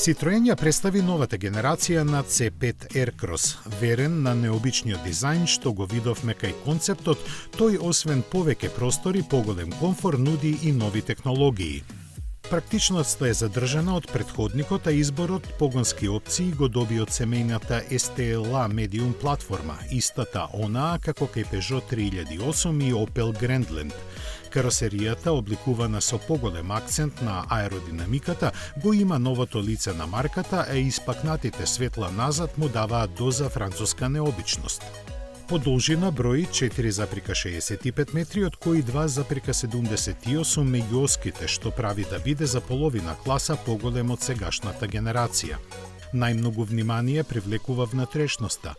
Citroen ја представи новата генерација на C5 Aircross. Верен на необичниот дизајн што го видовме кај концептот, тој освен повеќе простори, поголем комфор, нуди и нови технологии. Практичноста е задржана од претходникот, а изборот погонски опции го доби од семејната STLA Medium платформа, истата онаа како кај Peugeot 3008 и Opel Grandland. Каросеријата, обликувана со поголем акцент на аеродинамиката, го има новото лице на марката, а испакнатите светла назад му даваат доза француска необичност. По должина брои 4,65 метри, од кои 2,78 меѓу оските, што прави да биде за половина класа поголем од сегашната генерација. Најмногу внимание привлекува внатрешноста.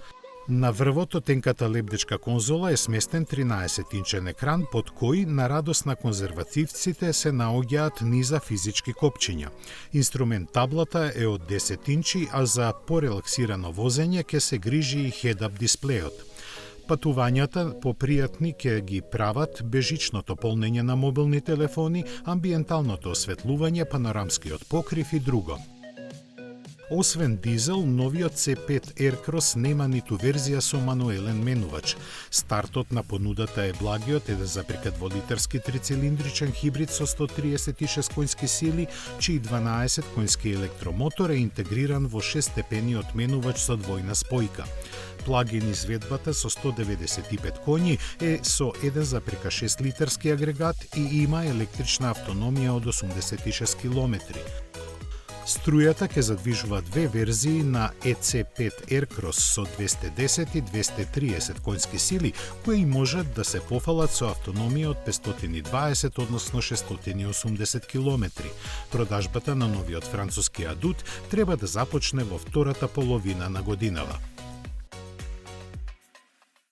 На врвот од тенката лебдечка конзола е сместен 13-инчен екран, под кој, на радост на конзервативците, се наоѓаат низа физички копчиња. Инструмент таблата е од 10 инчи, а за порелаксирано возење ќе се грижи и head-up дисплејот. Патувањата попријатни ќе ги прават бежичното полнење на мобилни телефони, амбиенталното осветлување, панорамскиот покрив и друго. Освен дизел, новиот C5 Aircross нема ниту верзија со мануелен менувач. Стартот на понудата е благиот 1,2 литерски трицилиндричен хибрид со 136 коњски сили, чии 12 коњски електромотор е интегриран во 6-степениот менувач со двојна спојка. Плагин изведбата со 195 коњи е со 1,6 литерски агрегат и има електрична автономија од 86 километри. Струјата ќе задвижува две верзии на EC5 Aircross со 210 и 230 коњски сили, кои можат да се пофалат со автономија од 520, односно 680 километри. Продажбата на новиот француски адут треба да започне во втората половина на годинава.